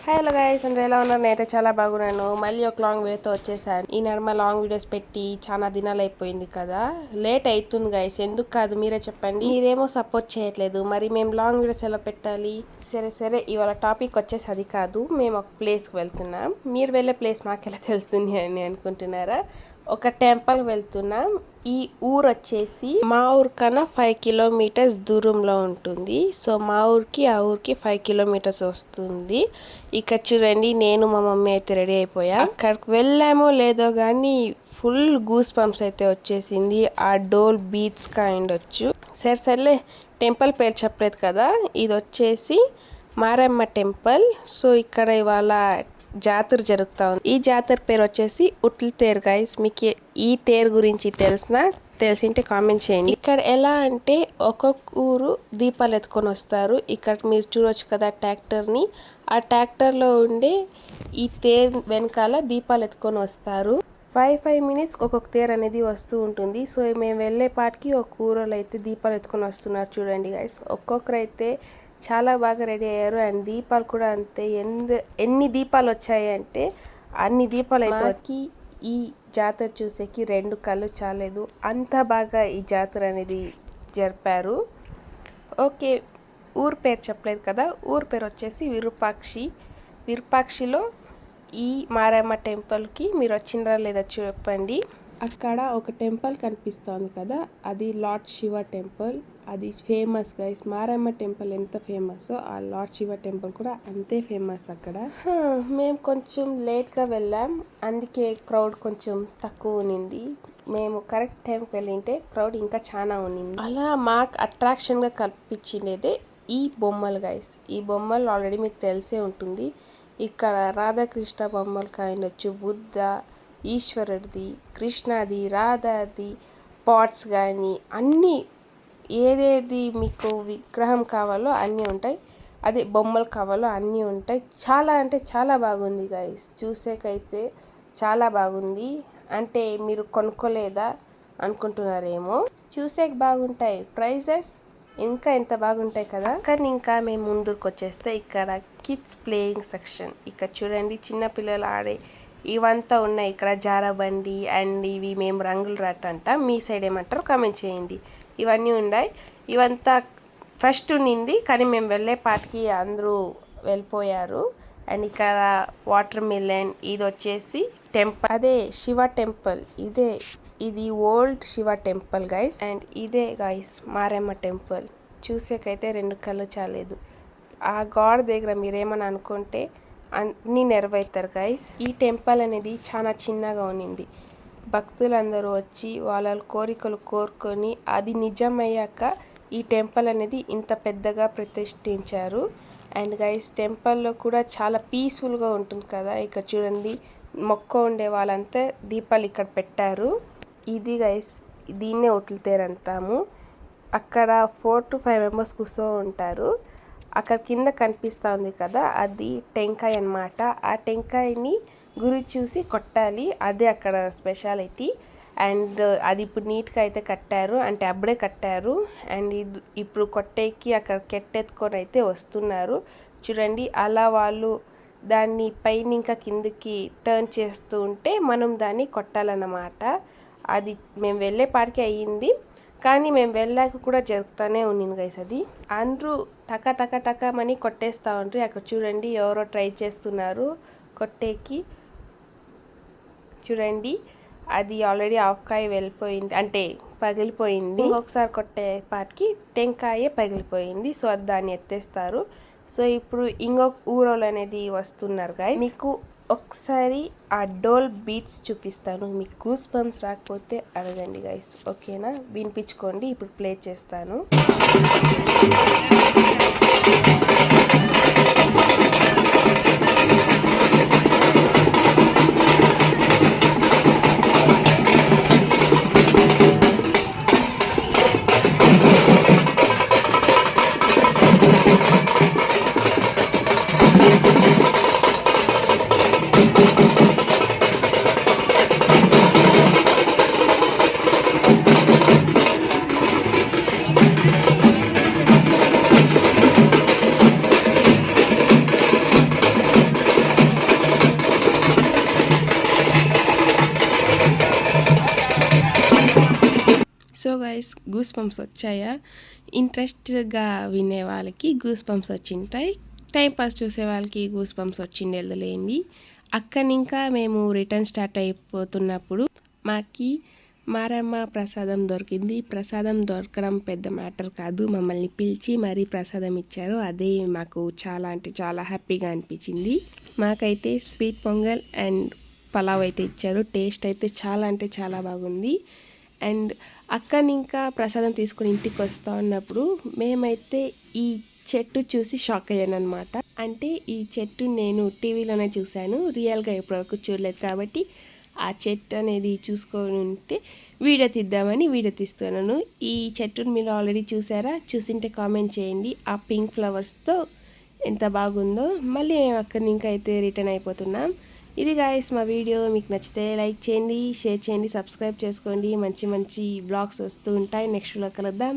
Hello guys అందరూ ఎలా ఉన్నారు? నేనైతే చాలా బాగున్నాను. మళ్ళీ ఒక లాంగ్ వీడియోతో వచ్చేసాను. ఈ నడుమ లాంగ్ వీడియోస్ పెట్టి చాలా దినాలు అయిపోయింది కదా, లేట్ అవుతుంది గైస్. ఎందుకు కాదు మీరే చెప్పండి. మీరేమో సపోర్ట్ చేయట్లేదు, మరి మేము లాంగ్ వీడియోస్ ఎలా పెట్టాలి? సరే ఇవాళ టాపిక్ వచ్చేసి అది కాదు. మేము ఒక ప్లేస్కి వెళ్తున్నాం. మీరు వెళ్ళే ప్లేస్ మాకెలా తెలుస్తుంది అని అనుకుంటున్నారా? ఒక టెంపుల్ వెళ్తున్నాం. ఈ ఊరు వచ్చేసి మా ఊరు కన్నా 5 కిలోమీటర్స్ దూరంలో ఉంటుంది. సో మా ఊరికి ఆ ఊరికి 5 కిలోమీటర్స్ వస్తుంది. ఇక్కడ చూడండి, నేను మా మమ్మీ అయితే రెడీ అయిపోయా. అక్కడికి వెళ్ళామో లేదో కానీ ఫుల్ గూస్ పంప్స్ అయితే వచ్చేసింది. ఆ డోల్ బీట్స్ కాయిండొచ్చు. సర్లే, టెంపుల్ పేరు చెప్పలేదు కదా. ఇది వచ్చేసి మారమ్మ టెంపుల్. సో ఇక్కడ ఇవాళ జాతర జరుగుతూ ఉంది. ఈ జాతర పేరు వచ్చేసి ఉట్ల తేరు గైస్. మీకు ఈ తేరు గురించి తెలిసింటే కామెంట్ చేయండి. ఇక్కడ ఎలా అంటే ఒక్కొక్క ఊరు దీపాలు ఎత్తుకొని వస్తారు. ఇక్కడ మీరు చూడవచ్చు కదా ట్రాక్టర్ని. ఆ ట్రాక్టర్లో ఉండే ఈ తేరు వెనకాల దీపాలు ఎత్తుకొని వస్తారు. 5 మినిట్స్ ఒక్కొక్క తేరు అనేది వస్తూ ఉంటుంది. సో మేము వెళ్ళే పాటికి ఒక ఊరిలో అయితే దీపాలు ఎత్తుకొని వస్తున్నారు. చూడండి గైస్, ఒక్కొక్కరు అయితే చాలా బాగా రెడీ అయ్యారు. అండ్ దీపాలు కూడా అంతే. ఎన్ని దీపాలు వచ్చాయి అంటే అన్ని దీపాలు అయితే వచ్చి ఈ జాతర చూసేకి 2 కళ్ళు చాలేదు, అంత బాగా ఈ జాతర అనేది జరిపారు. ఓకే, ఊరు పేరు చెప్పలేదు కదా. ఊరు పేరు వచ్చేసి విరూపాక్షిలో ఈ మారమ్మ టెంపుల్కి మీరు వచ్చిండ్రా లేదా చెప్పండి. అక్కడ ఒక టెంపుల్ కనిపిస్తోంది కదా, అది లార్డ్ శివ టెంపుల్. అది ఫేమస్ గైస్. మారమ్మ టెంపుల్ ఎంత ఫేమస్, ఆ లార్డ్ శివ టెంపుల్ కూడా అంతే ఫేమస్ అక్కడ. మేము కొంచెం లేట్గా వెళ్ళాం, అందుకే క్రౌడ్ కొంచెం తక్కువ ఉన్నింది. మేము కరెక్ట్ టైంకి వెళ్ళింటే క్రౌడ్ ఇంకా చాలా ఉన్నింది. అలా మాకు అట్రాక్షన్గా కల్పించినదే ఈ బొమ్మలు గైస్. ఈ బొమ్మలు ఆల్రెడీ మీకు తెలిసే ఉంటుంది. ఇక్కడ రాధాకృష్ణ బొమ్మలు కాయనొచ్చు, బుద్ధ, ఈశ్వరుడిది, కృష్ణది, రాధాది పాట్స్ కానీ అన్నీ ఏదేది మీకు విగ్రహం కావాలో అన్నీ ఉంటాయి. అదే బొమ్మలు కావాలో అన్నీ ఉంటాయి. చాలా అంటే చాలా బాగుంది గైస్. చూసేకైతే చాలా బాగుంది. అంటే మీరు కొనుక్కోలేదా అనుకుంటున్నారేమో. చూసేకి బాగుంటాయి, ప్రైజెస్ ఇంకా ఎంత బాగుంటాయి కదా. కానీ ఇంకా మేము ముందుకు వచ్చేస్తే ఇక్కడ కిడ్స్ ప్లేయింగ్ సెక్షన్. ఇక్కడ చూడండి, చిన్నపిల్లలు ఆడే ఇవంతా ఉన్నాయి. ఇక్కడ జారబండి అండ్ ఇవి మేము రంగులు రాట అంట. మీ సైడ్ ఏమంటారు కామెంట్ చేయండి. ఇవన్నీ ఉన్నాయి. ఇవంతా ఫస్ట్ ఉన్నింది, కానీ మేము వెళ్ళే పాటికి అందరూ వెళ్ళిపోయారు. అండ్ ఇక్కడ వాటర్ మిలన్, ఇది వచ్చేసి టెంపుల్, అదే శివ టెంపుల్. ఇది old Shiva temple guys. And ఇదే గైస్ మారమ్మ టెంపుల్. చూసేకైతే 2 కళ్ళు చాలేదు. ఆ గాడ్ దగ్గర మీరేమని అనుకుంటే అన్నీ నెరవేరుతారు గైస్. ఈ టెంపుల్ అనేది చాలా చిన్నగా ఉన్నింది. భక్తులందరూ వచ్చి వాళ్ళ కోరికలు కోరుకొని అది నిజమయ్యాక ఈ టెంపుల్ అనేది ఇంత పెద్దగా ప్రతిష్ఠించారు. అండ్ గైస్, టెంపుల్లో కూడా చాలా పీస్ఫుల్గా ఉంటుంది కదా. ఇక్కడ చూడండి, మొక్క ఉండే వాళ్ళంతా దీపాలు ఇక్కడ పెట్టారు. ఇది గైస్, దీన్నే ఉట్ల తేరు అంటాము. అక్కడ 4 to 5 మెంబర్స్ కూర్చో ఉంటారు. అక్కడ కింద కనిపిస్తూ ఉంది కదా, అది టెంకాయ అన్నమాట. ఆ టెంకాయని గురి చూసి కొట్టాలి, అదే అక్కడ స్పెషాలిటీ. అండ్ అది ఇప్పుడు నీట్గా అయితే కట్టారు, అంటే అప్పుడే కట్టారు. అండ్ ఇప్పుడు కొట్టేకి అక్కడ కెట్టెత్తుకొని అయితే వస్తున్నారు. చూడండి, అలా వాళ్ళు దాన్ని పైన ఇంకా కిందకి టర్న్ చేస్తూ ఉంటే మనం దాన్ని కొట్టాలన్నమాట. అది మేము వెళ్ళే పాటికి అయ్యింది, కానీ మేము వెళ్ళాక కూడా జరుగుతూనే ఉన్నింది గైస్. అది అందరూ టక మని కొట్టేస్తూ ఉంటారు. అక్కడ చూడండి, ఎవరో ట్రై చేస్తున్నారు కొట్టేకి. చూడండి, అది ఆల్రెడీ ఆవకాయ వెళ్ళిపోయింది, అంటే పగిలిపోయింది. ఒకసారి కొట్టే పాటికి టెంకాయ పగిలిపోయింది. సో అది దాన్ని ఎత్తేస్తారు. సో ఇప్పుడు ఇంకొక ఊరోళ్ళు అనేది వస్తున్నారు గైస్. మీకు ఒకసారి ఆ డోల్ బీట్స్ చూపిస్తాను. మీకు గూస్ బంప్స్ రాకపోతే అడగండి గైస్, ఓకేనా? వినిపించుకోండి, ఇప్పుడు ప్లే చేస్తాను. గైస్ గూస్ బంప్స్ వచ్చాయా? ఇంట్రెస్ట్గా వినే వాళ్ళకి గూస్ బంప్స్ వచ్చింటాయి, టైంపాస్ చూసే వాళ్ళకి గూస్ బంప్స్ వచ్చిండేదిలేండి. అక్కడి ఇంకా మేము రిటర్న్ స్టార్ట్ అయిపోతున్నప్పుడు మాకి మారమ్మ ప్రసాదం దొరికింది. ప్రసాదం దొరకడం పెద్ద మ్యాటర్ కాదు, మమ్మల్ని పిలిచి మరీ ప్రసాదం ఇచ్చారు. అదే మాకు చాలా అంటే చాలా హ్యాపీగా అనిపించింది. మాకైతే స్వీట్ పొంగల్ అండ్ పలావ్ అయితే ఇచ్చారు. టేస్ట్ అయితే చాలా అంటే చాలా బాగుంది. అండ్ అక్కడి ఇంకా ప్రసాదం తీసుకుని ఇంటికి వస్తూ ఉన్నప్పుడు మేమైతే ఈ చెట్టు చూసి షాక్ అయ్యాను అనమాట. అంటే ఈ చెట్టు నేను టీవీలోనే చూశాను, రియల్గా ఎప్పటివరకు చూడలేదు. కాబట్టి ఆ చెట్టు అనేది చూసుకొని ఉంటే వీడియో తీద్దామని వీడియో తీస్తున్నాను. ఈ చెట్టును మీరు ఆల్రెడీ చూసారా? చూసింటే కామెంట్ చేయండి. ఆ పింక్ ఫ్లవర్స్తో ఎంత బాగుందో. మళ్ళీ మేము అక్కడి నుంచి అయితే రిటర్న్ అయిపోతున్నాం. ఇది గాయస్ మా వీడియో. మీకు నచ్చితే లైక్ చేయండి, షేర్ చేయండి, సబ్స్క్రైబ్ చేసుకోండి. మంచి మంచి బ్లాగ్స్ వస్తూ ఉంటాయి. నెక్స్ట్ వ్లాగ్ కలుద్దాం.